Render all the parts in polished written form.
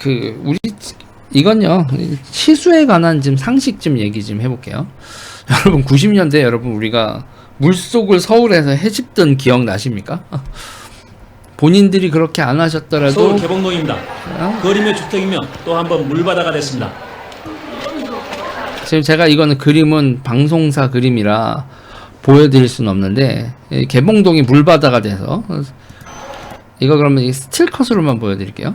우리 이건요 치수에 관한 좀 상식 좀 얘기 좀 해볼게요. 여러분 90년대 여러분 우리가 물속을 서울에서 헤집던 기억 나십니까? 본인들이 그렇게 안 하셨더라도 서울 개봉동입니다. 거리며 주택이며 또 한번 물바다가 됐습니다. 지금 제가 이거는 그림은 방송사 그림이라 보여드릴 수는 없는데 개봉동이 물바다가 돼서 이거 그러면 스틸컷으로만 보여드릴게요.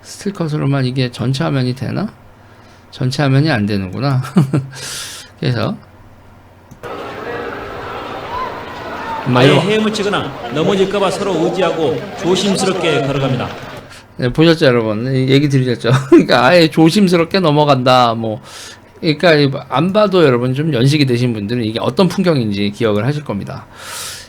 스틸컷으로만 이게 전체 화면이 되나? 전체 화면이 안 되는구나. 그래서 아예 헤엄치거나 넘어질까봐 서로 의지하고 조심스럽게 걸어갑니다. 네, 보셨죠 여러분? 얘기 드리셨죠? 그러니까 아예 조심스럽게 넘어간다. 뭐 그러니까 안 봐도 여러분 좀 연식이 되신 분들은 이게 어떤 풍경인지 기억을 하실 겁니다.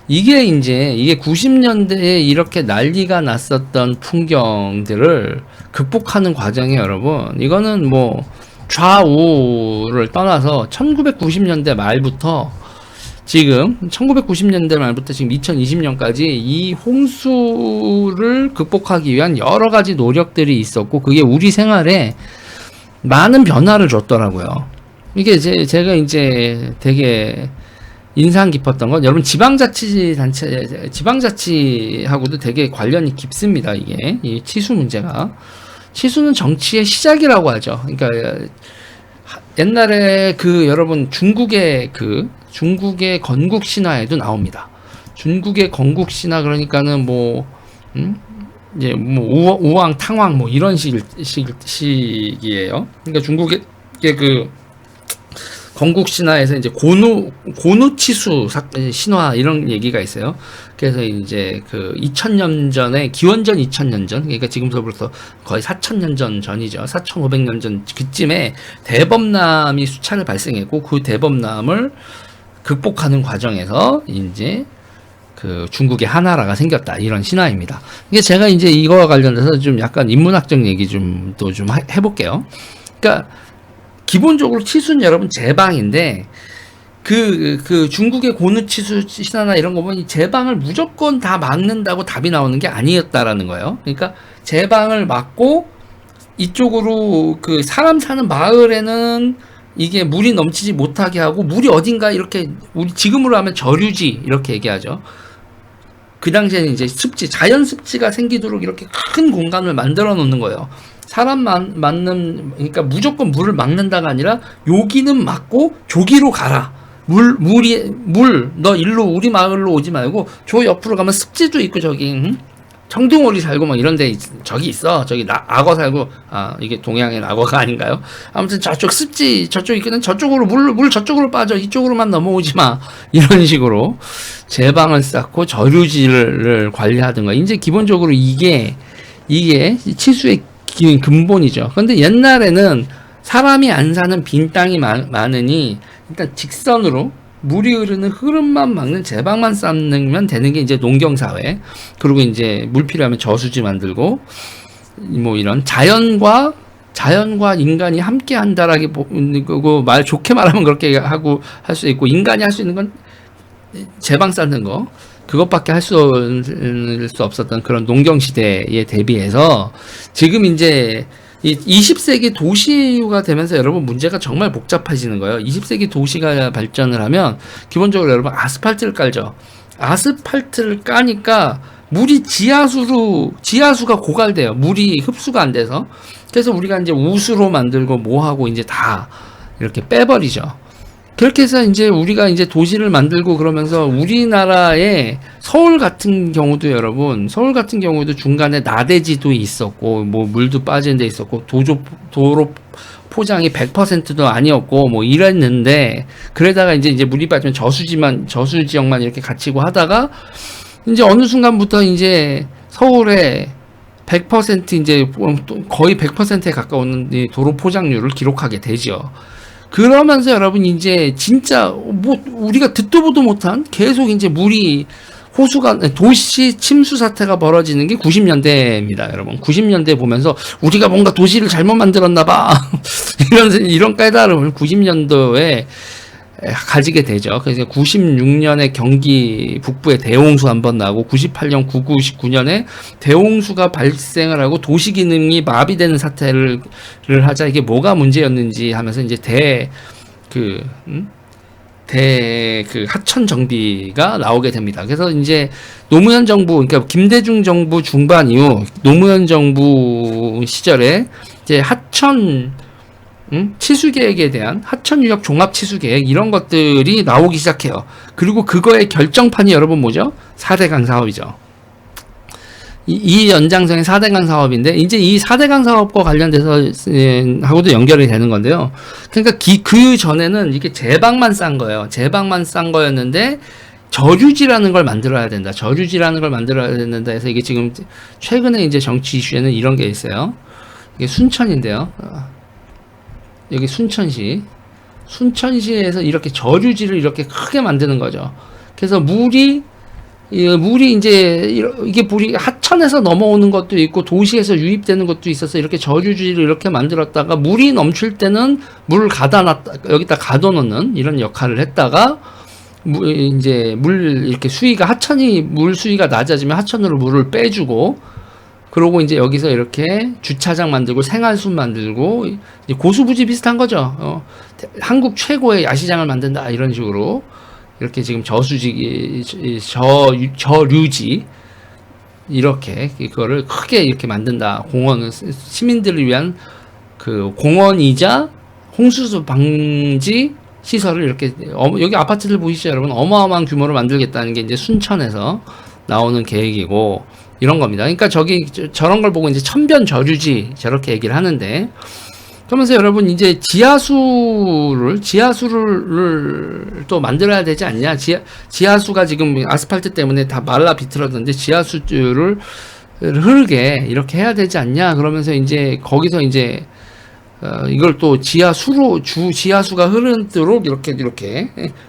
이게 90년대에 이렇게 난리가 났었던 풍경들을 극복하는 과정에 여러분 이거는 뭐 좌우를 떠나서 1990년대 말부터 지금 1990년대 말부터 지금 2020년까지 이 홍수를 극복하기 위한 여러 가지 노력들이 있었고 그게 우리 생활에 많은 변화를 줬더라고요. 이게 제가 이제 되게 인상 깊었던 건 여러분 지방자치하고도 되게 관련이 깊습니다. 이게 이 치수 문제가 치수는 정치의 시작이라고 하죠. 그러니까 옛날에 여러분 중국의 건국 신화에도 나옵니다. 중국의 건국 신화 그러니까는 이제 우왕 탕왕 뭐 이런 식이에요. 그러니까 중국의 건국 신화에서 이제 고누치수 신화 이런 얘기가 있어요. 그래서 이제 2000년 전에 기원전 2000년 전 그러니까 지금서부터 거의 4000년 전이죠. 4500년 전 그쯤에 대범람이 수차례 발생했고 그 대범람을 극복하는 과정에서 이제 중국의 하나라가 생겼다 이런 신화입니다. 이게 제가 이제 이거와 관련해서 좀 약간 인문학적 얘기 좀 해볼게요. 그러니까 기본적으로 치수는 여러분 제방인데 중국의 고누치수 신화나 이런 거 보면 제방을 무조건 다 막는다고 답이 나오는 게 아니었다라는 거예요. 그러니까 제방을 막고 이쪽으로 사람 사는 마을에는 이게 물이 넘치지 못하게 하고 물이 어딘가 이렇게 우리 지금으로 하면 저류지 이렇게 얘기하죠. 그 당시에는 이제 자연 습지가 생기도록 이렇게 큰 공간을 만들어 놓는 거예요. 사람 그러니까 무조건 물을 막는다가 아니라 여기는 막고 저기로 가라. 너 일로 우리 마을로 오지 말고 저 옆으로 가면 습지도 있고 저기 청둥오리 살고 막 이런데 저기 있어. 저기 악어 살고 이게 동양의 악어가 아닌가요? 아무튼 저쪽 습지 저쪽 있거든. 저쪽으로 물 저쪽으로 빠져. 이쪽으로만 넘어오지 마. 이런 식으로 제방을 쌓고 저류지를 관리하든가. 이제 기본적으로 이게 치수의 근본이죠. 근데 옛날에는 사람이 안 사는 빈 땅이 많으니 일단 직선으로 물이 흐르는 흐름만 막는 제방만 쌓으면 되는 게 이제 농경사회. 그리고 이제 물 필요하면 저수지 만들고 뭐 이런 자연과 인간이 함께 한다라고 말 좋게 말하면 그렇게 하고 할 수 있고 인간이 할 수 있는 건 제방 쌓는 거 그것밖에 할 수 없었던 그런 농경 시대에 대비해서 지금 이제 20세기 도시가 되면서 여러분 문제가 정말 복잡해지는 거예요. 20세기 도시가 발전을 하면 기본적으로 여러분 아스팔트를 깔죠. 아스팔트를 까니까 물이 지하수가 고갈돼요. 물이 흡수가 안 돼서. 그래서 우리가 이제 우수로 만들고 뭐하고 이제 다 이렇게 빼버리죠. 그렇게 해서 이제 우리가 이제 도시를 만들고 그러면서 우리나라의 서울 같은 경우도 중간에 나대지도 있었고 뭐 물도 빠지는 데 있었고 도로 포장이 100%도 아니었고 뭐 이랬는데 그러다가 이제 물이 빠지면 저수 지역만 이렇게 갇히고 하다가 이제 어느 순간부터 이제 서울에 100% 이제 거의 100%에 가까운 도로 포장률을 기록하게 되죠. 그러면서 여러분 이제 진짜 뭐 우리가 듣도 보도 못한 계속 이제 도시 침수 사태가 벌어지는 게 90년대입니다, 여러분. 90년대 보면서 우리가 뭔가 도시를 잘못 만들었나 봐. 이런 깨달음을 90년도에 가지게 되죠. 그래서 96년에 경기 북부에 대홍수 한번 나고 98년, 99년에 대홍수가 발생을 하고 도시 기능이 마비되는 사태를 하자. 이게 뭐가 문제였는지 하면서 이제 그 하천 정비가 나오게 됩니다. 그래서 이제 노무현 정부, 그러니까 김대중 정부 중반 이후 노무현 정부 시절에 이제 하천 치수 계획에 대한 하천 유역 종합 치수 계획 이런 것들이 나오기 시작해요. 그리고 그거의 결정판이 여러분 뭐죠? 4대강 사업이죠. 이 연장선의 4대강 사업인데 이제 이 4대강 사업과 관련돼서 하고도 연결이 되는 건데요. 그러니까 그 전에는 이게 제방만 싼 거예요. 제방만 싼 거였는데 저류지라는 걸 만들어야 된다. 저류지라는 걸 만들어야 된다 해서 이게 지금 최근에 이제 정치 이슈에는 이런 게 있어요. 이게 순천인데요. 여기 순천시에서 이렇게 저류지를 이렇게 크게 만드는 거죠. 그래서 물이 이제 이게 물이 하천에서 넘어오는 것도 있고 도시에서 유입되는 것도 있어서 이렇게 저류지를 이렇게 만들었다가 물이 넘칠 때는 물을 여기다 가둬놓는 이런 역할을 했다가 이제 물 이렇게 물 수위가 낮아지면 하천으로 물을 빼주고 그러고 이제 여기서 이렇게 주차장 만들고 생활숲 만들고 고수부지 비슷한 거죠. 한국 최고의 야시장을 만든다 이런 식으로 이렇게 지금 저류지 이렇게 이거를 크게 이렇게 만든다. 공원을 시민들을 위한 그 공원이자 홍수수 방지 시설을 이렇게 여기 아파트들 보이시죠, 여러분? 어마어마한 규모로 만들겠다는 게 이제 순천에서 나오는 계획이고. 이런 겁니다. 그러니까 저런 걸 보고 이제 천변 저류지 저렇게 얘기를 하는데 그러면서 여러분 이제 지하수를 또 만들어야 되지 않냐? 지하수가 지금 아스팔트 때문에 다 말라 비틀어졌는데 지하수를 흐르게 이렇게 해야 되지 않냐? 그러면서 이제 거기서 이제 이걸 또 지하수가 흐르도록 이렇게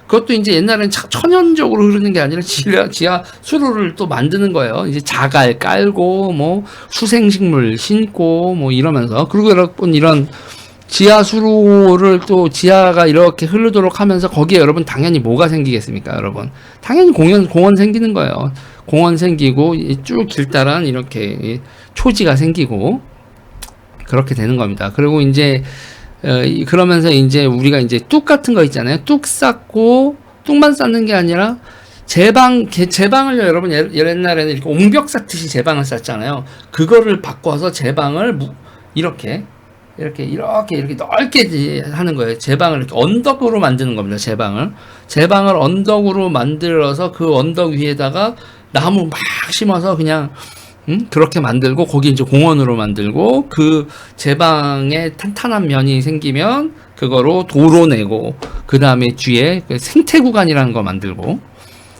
그것도 이제 옛날엔 천연적으로 흐르는 게 아니라 지하수로를 또 만드는 거예요. 이제 자갈 깔고 뭐 수생식물 심고 뭐 이러면서 그리고 여러분 이런 지하수로를 또 지하가 이렇게 흐르도록 하면서 거기에 여러분 당연히 뭐가 생기겠습니까, 여러분? 당연히 공원 생기는 거예요. 공원 생기고 쭉 길다란 이렇게 초지가 생기고. 그렇게 되는 겁니다. 그리고 이제 그러면서 이제 우리가 이제 뚝 같은 거 있잖아요. 뚝 쌓고 뚝만 쌓는 게 아니라 제방을 여러분 옛날에는 이렇게 옹벽 쌓듯이 제방을 쌓잖아요. 그거를 바꿔서 제방을 이렇게 넓게 하는 거예요. 제방을 이렇게 언덕으로 만드는 겁니다. 제방을 언덕으로 만들어서 그 언덕 위에다가 나무 막 심어서 그냥 그렇게 만들고 거기 이제 공원으로 만들고 그 제방에 탄탄한 면이 생기면 그거로 도로 내고 그 다음에 뒤에 그 생태구간이라는 거 만들고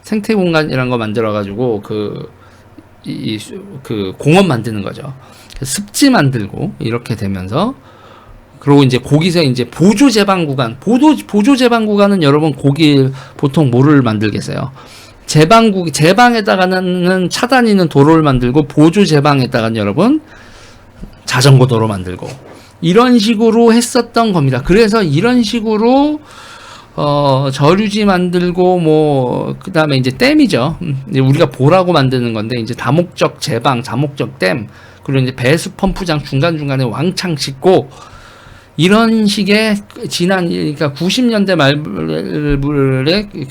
생태공간이라는 거 만들어 가지고 그 공원 만드는 거죠. 습지 만들고 이렇게 되면서 그리고 이제 거기서 이제 보조 제방 구간은 여러분 거기 보통 뭐를 만들겠어요? 제방에다가는 차단이는 도로를 만들고 보조 제방에다가는 여러분 자전거 도로 만들고 이런 식으로 했었던 겁니다. 그래서 이런 식으로 저류지 만들고 뭐 그다음에 이제 댐이죠. 이제 우리가 보라고 만드는 건데 이제 다목적 제방, 다목적 댐 그리고 이제 배수 펌프장 중간중간에 왕창 짓고 이런 식의 그러니까 90년대 말에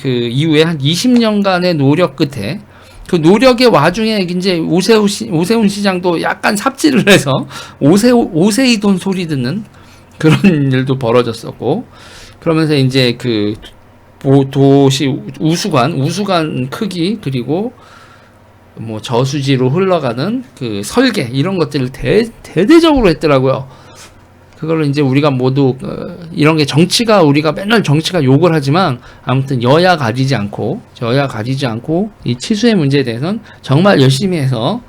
그 이후에 한 20년간의 노력 끝에 그 노력의 와중에 이제 오세훈 시장도 약간 삽질을 해서 오세희 돈 소리 듣는 그런 일도 벌어졌었고 그러면서 이제 그 도시 우수관 크기 그리고 뭐 저수지로 흘러가는 그 설계 이런 것들을 대대적으로 했더라고요. 그걸로 이제 우리가 모두 이런 게 우리가 맨날 정치가 욕을 하지만 아무튼 여야 가리지 않고 이 치수의 문제에 대해서는 정말 열심히 해서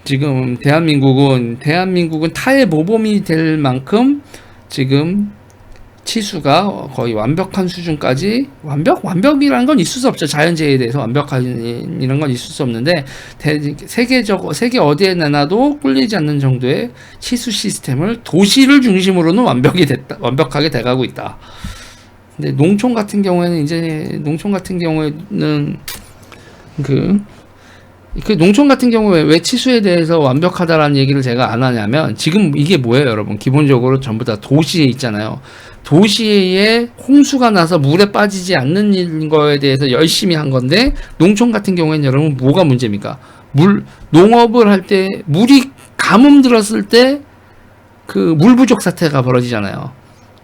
지금 대한민국은 타의 모범이 될 만큼 지금 치수가 거의 완벽한 수준까지 완벽이라는 건 있을 수 없죠. 자연재해에 대해서 완벽한 이런 건 있을 수 없는데 세계 어디에 내놔도 꿀리지 않는 정도의 치수 시스템을 도시를 중심으로는 완벽하게 돼가고 있다. 근데 농촌 같은 경우에는 그 농촌 같은 경우에 왜 치수에 대해서 완벽하다라는 얘기를 제가 안 하냐면, 지금 이게 뭐예요, 여러분? 기본적으로 전부 다 도시에 있잖아요. 도시에 홍수가 나서 물에 빠지지 않는 거에 대해서 열심히 한 건데, 농촌 같은 경우에는 여러분 뭐가 문제입니까? 농업을 할 때 물이 가뭄 들었을 때 그 물 부족 사태가 벌어지잖아요.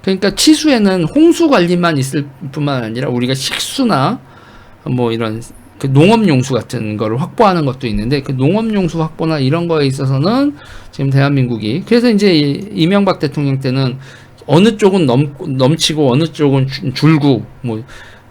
그러니까 치수에는 홍수 관리만 있을 뿐만 아니라 우리가 식수나 뭐 이런 그 농업용수 같은 거를 확보하는 것도 있는데, 그 농업용수 확보나 이런 거에 있어서는 지금 대한민국이, 그래서 이제 이명박 대통령 때는 어느 쪽은 넘치고 어느 쪽은 줄고, 뭐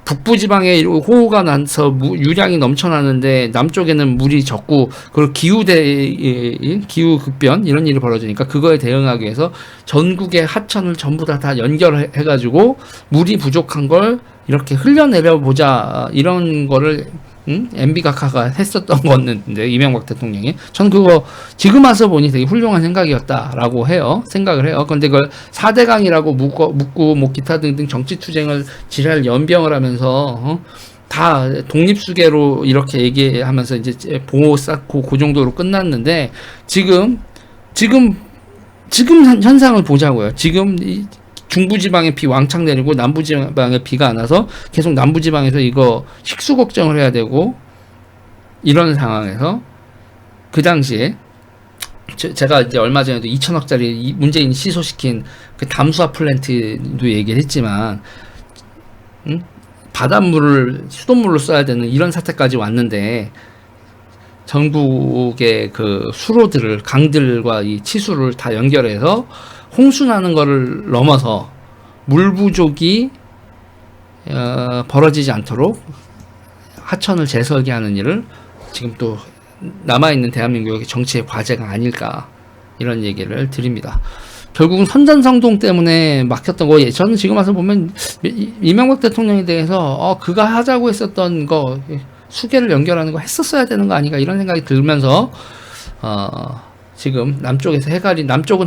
북부지방에 호우가 나서 유량이 넘쳐나는데 남쪽에는 물이 적고, 그리고 기후 급변 이런 일이 벌어지니까 그거에 대응하기 위해서 전국의 하천을 전부 다 연결해가지고 물이 부족한 걸 이렇게 흘려내려 보자, 이런 거를 MB 각하가 했었던 거였는데, 이명박 대통령이. 전 그거 지금 와서 보니 되게 훌륭한 생각이었다라고 생각을 해요. 근데 그걸 4대강이라고 묻고 뭐 기타 등등 정치투쟁을 지랄 연병을 하면서 다 독립수계로 이렇게 얘기하면서 이제 보호 쌓고 그 정도로 끝났는데, 지금 현상을 보자고요. 지금 중부지방에 비 왕창 내리고 남부지방에 비가 안 와서 계속 남부지방에서 이거 식수 걱정을 해야 되고, 이런 상황에서 그 당시에 제가 이제 얼마 전에도 2천억짜리 문재인이 시소시킨 그 담수화 플랜트도 얘기를 했지만, 바닷물을 수돗물로 써야 되는 이런 사태까지 왔는데, 전국의 그 수로들을, 강들과 이 치수를 다 연결해서 홍수 나는 거를 넘어서 물 부족이 벌어지지 않도록 하천을 재설계하는 일을 지금 또 남아있는 대한민국의 정치의 과제가 아닐까, 이런 얘기를 드립니다. 결국은 선전성동 때문에 막혔던 거, 저는 지금 와서 보면 이명박 대통령에 대해서 그가 하자고 했었던 거, 수계를 연결하는 거 했었어야 되는 거 아닌가, 이런 생각이 들면서 지금 남쪽은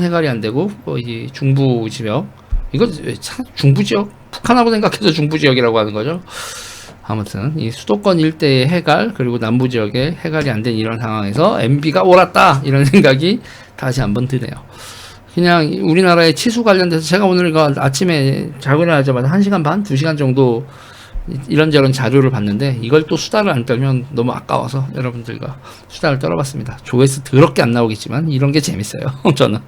해갈이 안 되고, 이 중부 지역, 이거 중부 지역, 북한하고 생각해서 중부 지역이라고 하는 거죠. 아무튼 이 수도권 일대의 해갈, 그리고 남부 지역의 해갈이 안 된 이런 상황에서 MB가 옳았다, 이런 생각이 다시 한번 드네요. 그냥 우리나라의 치수 관련돼서 제가 오늘 이거 아침에 자고 일어나자마자 1시간 반, 2시간 정도 이런저런 자료를 봤는데, 이걸 또 수다를 안 떨면 너무 아까워서 여러분들과 수다를 떨어봤습니다. 조회수 더럽게 안 나오겠지만 이런 게 재밌어요. 저는.